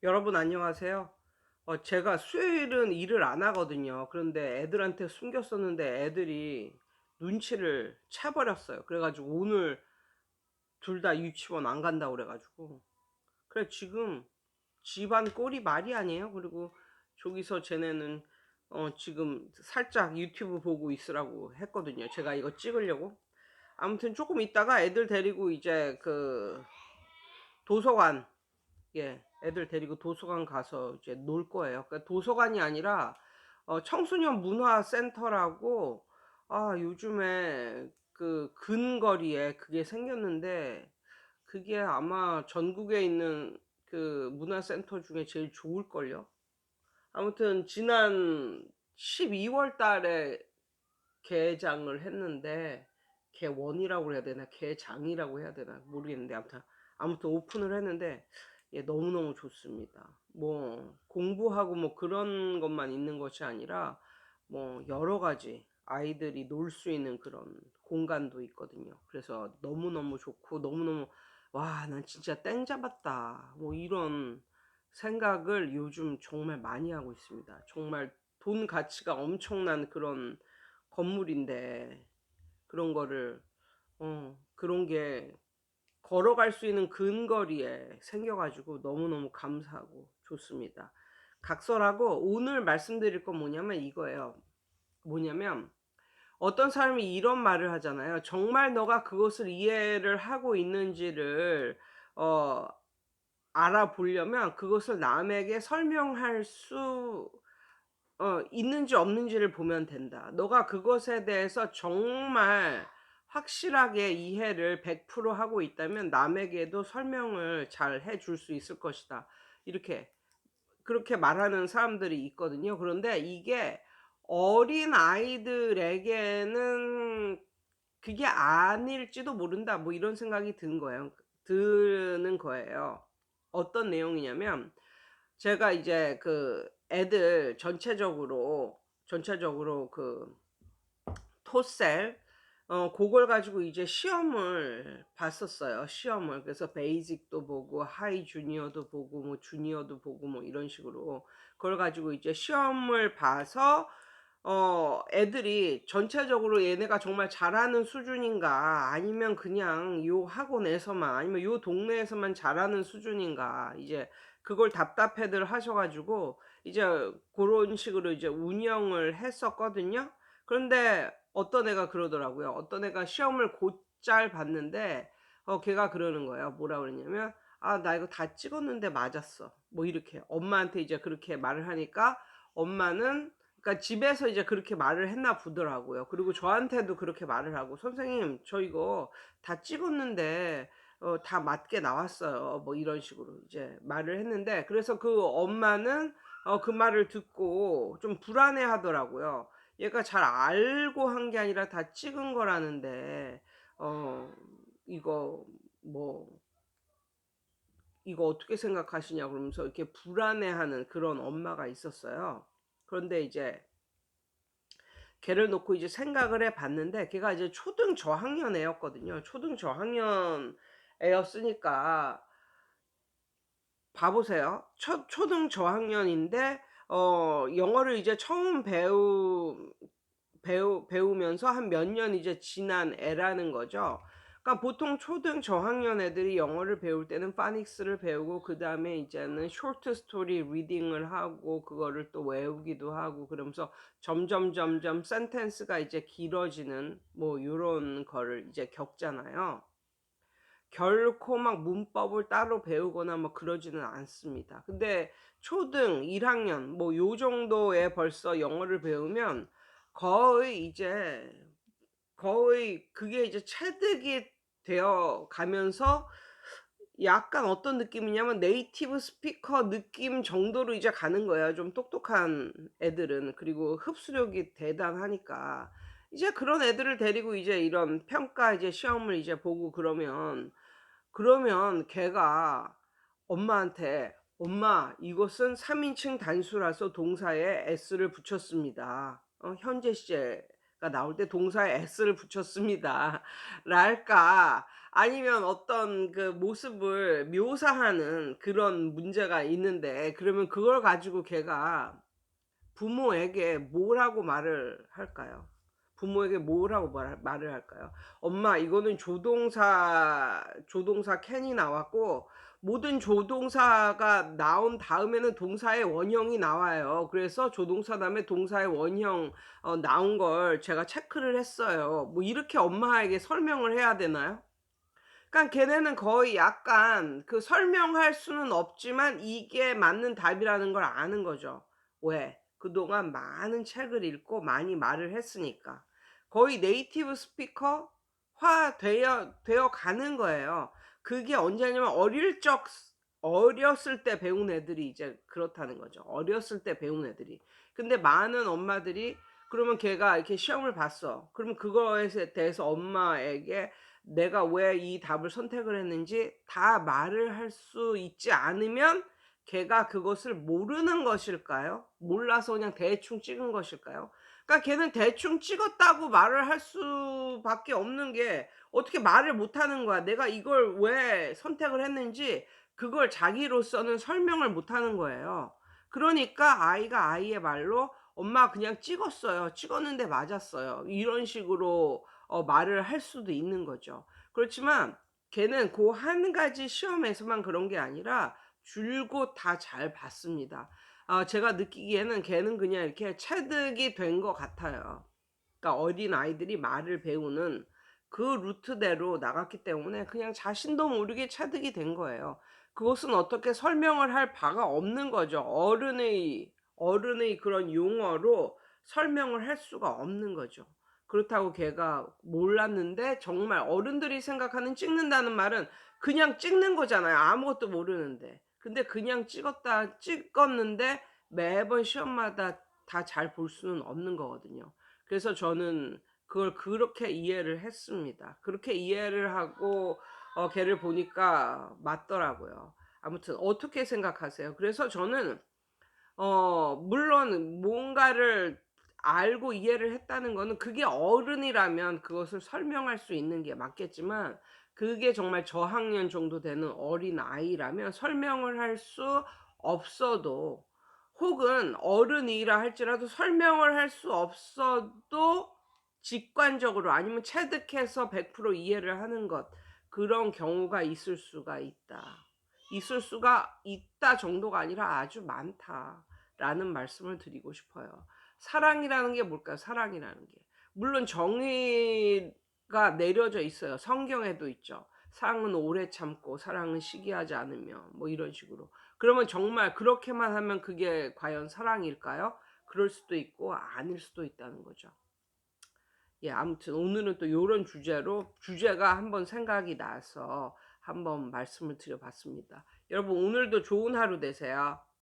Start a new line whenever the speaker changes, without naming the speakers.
여러분 안녕하세요. 제가 수요일은 일을 안 하거든요. 그런데 애들한테 숨겼었는데 애들이 눈치를 채 버렸어요. 그래 가지고 오늘 둘 다 유치원 안 간다고 그래 가지고 그래 지금 집안 꼴이 말이 아니에요. 그리고 저기서 쟤네는 지금 살짝 유튜브 보고 있으라고 했거든요, 제가 이거 찍으려고. 아무튼 조금 있다가 애들 데리고 이제 도서관, 예, 애들 데리고 도서관 가서 이제 놀 거예요. 그러니까 도서관이 아니라 청소년 문화센터라고, 요즘에 그 근거리에 그게 생겼는데 그게 아마 전국에 있는 그 문화센터 중에 제일 좋을걸요. 아무튼 지난 12월 달에 개장을 했는데, 개원이라고 해야 되나 개장이라고 해야 되나 모르겠는데, 아무튼 오픈을 했는데 예, 너무너무 좋습니다. 뭐 공부하고 뭐 그런 것만 있는 것이 아니라 뭐 여러 가지 아이들이 놀 수 있는 그런 공간도 있거든요. 그래서 너무너무 좋고, 너무너무 '와 난 진짜 땡 잡았다.' 뭐 이런 생각을 요즘 정말 많이 하고 있습니다. 정말 돈 가치가 엄청난 그런 건물인데, 그런 거를 그런 게 걸어갈 수 있는 근거리에 생겨 가지고 너무너무 감사하고 좋습니다. 각설하고 오늘 말씀드릴 건 뭐냐면 이거예요. 뭐냐면 어떤 사람이 이런 말을 하잖아요. 정말 너가 그것을 이해를 하고 있는지를 어 알아보려면 그것을 남에게 설명할 수 있는지 없는지를 보면 된다. 너가 그것에 대해서 정말 확실하게 이해를 100% 하고 있다면 남에게도 설명을 잘 해줄 수 있을 것이다. 이렇게 그렇게 말하는 사람들이 있거든요. 그런데 이게 어린 아이들에게는 그게 아닐지도 모른다. 뭐 이런 생각이 드는 거예요. 어떤 내용이냐면 제가 이제 그 애들 전체적으로 토셀 고걸 가지고 이제 시험을 봤었어요, 시험을. 그래서 베이직도 보고 하이 주니어도 보고 뭐 주니어도 보고 뭐 이런 식으로 그걸 가지고 이제 시험을 봐서 애들이 전체적으로 얘네가 정말 잘하는 수준인가, 아니면 그냥 요 학원에서만, 아니면 요 동네에서만 잘하는 수준인가, 이제 그걸 답답해들 하셔 가지고 이제 고런 식으로 이제 운영을 했었거든요. 그런데 어떤 애가 그러더라고요. 어떤 애가 시험을 곧잘 봤는데 걔가 그러는 거예요. 뭐라 그랬냐면 "아 나 이거 다 찍었는데 맞았어." 뭐 이렇게 엄마한테 이제 그렇게 말을 하니까, 엄마는, 그러니까 집에서 이제 그렇게 말을 했나 보더라고요. 그리고 저한테도 그렇게 말을 하고 "선생님 저 이거 다 찍었는데 다 맞게 나왔어요." 뭐 이런 식으로 이제 말을 했는데, 그래서 그 엄마는 그 말을 듣고 좀 불안해하더라고요. 얘가 잘 알고 한 게 아니라 다 찍은 거라는데 어 이거 뭐 "이거 어떻게 생각하시냐." 그러면서 이렇게 불안해하는 그런 엄마가 있었어요. 그런데 이제 걔를 놓고 이제 생각을 해 봤는데, 걔가 이제 초등 저학년 애였거든요. 초등 저학년 애였으니까 봐 보세요. 초등 저학년인데 영어를 이제 처음 배우면서 한 몇 년 이제 지난 애라는 거죠. 그러니까 보통 초등 저학년 애들이 영어를 배울 때는 파닉스를 배우고 그다음에 이제는 쇼트 스토리 리딩을 하고 그거를 또 외우기도 하고 그러면서 점점 센텐스가 이제 길어지는 뭐 요런 거를 이제 겪잖아요. 결코 막 문법을 따로 배우거나 뭐 그러지는 않습니다. 근데 초등 1 학년 뭐 요 정도에 벌써 영어를 배우면 거의 이제 거의 그게 이제 체득이 되어 가면서 약간 어떤 느낌이냐면 네이티브 스피커 느낌 정도로 이제 가는 거예요, 좀 똑똑한 애들은. 그리고 흡수력이 대단하니까. 이제 그런 애들을 데리고 이제 이런 평가 이제 시험을 이제 보고 그러면 걔가 엄마한테 "엄마 이것은 3인칭 단수라서 동사에 s를 붙였습니다. 현재 시제 나올 때 동사에 s를 붙였습니다. 랄까 아니면 어떤 그 모습을 묘사하는 그런 문제가 있는데 그러면 그걸 가지고 걔가 부모에게 뭐라고 말을 할까요? 부모에게 뭐라고 말을 할까요? "엄마 이거는 조동사 캔이 나왔고 모든 조동사가 나온 다음에는 동사의 원형이 나와요. 그래서 조동사 다음에 동사의 원형 나온 걸 제가 체크를 했어요." 뭐 이렇게 엄마에게 설명을 해야 되나요? 그러니까 걔네는 거의 약간 그 설명할 수는 없지만 이게 맞는 답이라는 걸 아는 거죠. 왜? 그동안 많은 책을 읽고 많이 말을 했으니까. 거의 네이티브 스피커화 되어 가는 거예요. 그게 언제냐면 어렸을 때 배운 애들이 이제 그렇다는 거죠. 어렸을 때 배운 애들이. 근데 많은 엄마들이 그러면 걔가 이렇게 시험을 봤어. 그러면 그거에 대해서 엄마에게 내가 왜 이 답을 선택을 했는지 다 말을 할 수 있지 않으면 걔가 그것을 모르는 것일까요? 몰라서 그냥 대충 찍은 것일까요? 그러니까 걔는 대충 찍었다고 말을 할 수밖에 없는 게 어떻게 말을 못 하는 거야. 내가 이걸 왜 선택을 했는지 그걸 자기로서는 설명을 못 하는 거예요. 그러니까 아이가 아이의 말로 "엄마 그냥 찍었어요. 찍었는데 맞았어요." 이런 식으로 말을 할 수도 있는 거죠. 그렇지만 걔는 고 한 가지 시험에서만 그런 게 아니라 줄곧 다 잘 봤습니다. 제가 느끼기에는 걔는 그냥 이렇게 체득이 된 것 같아요. 그러니까 어린아이들이 말을 배우는 그 루트대로 나갔기 때문에 그냥 자신도 모르게 체득이 된 거예요. 그것은 어떻게 설명을 할 바가 없는 거죠. 어른의 그런 용어로 설명을 할 수가 없는 거죠. 그렇다고 걔가 몰랐는데 정말 어른들이 생각하는 찍는다는 말은 그냥 찍는 거잖아요, 아무것도 모르는데. 근데 그냥 찍었는데 매번 시험마다 다 잘 볼 수는 없는 거거든요. 그래서 저는 그걸 그렇게 이해를 했습니다. 그렇게 이해를 하고 걔를 보니까 맞더라고요. 아무튼 어떻게 생각하세요? 그래서 저는 물론 뭔가를 알고 이해를 했다는 거는 그게 어른이라면 그것을 설명할 수 있는 게 맞겠지만 그게 정말 저학년 정도 되는 어린아이라면 설명을 할 수 없어도 혹은 어른이라 할지라도 설명을 할 수 없어도 직관적으로 아니면 체득해서 100% 이해를 하는 것 그런 경우가 있을 수가 있다. 있을 수가 있다 정도가 아니라 아주 많다라는 말씀을 드리고 싶어요. 사랑이라는 게 뭘까요? 사랑이라는 게. 물론 정의가 내려져 있어요. 성경에도 있죠. 사랑은 오래 참고 사랑은 시기하지 않으며 뭐 이런 식으로. 그러면 정말 그렇게만 하면 그게 과연 사랑일까요? 그럴 수도 있고 아닐 수도 있다는 거죠. 예, 아무튼 오늘은 또 요런 주제가 한번 생각이 나서 한번 말씀을 드려 봤습니다. 여러분 오늘도 좋은 하루 되세요.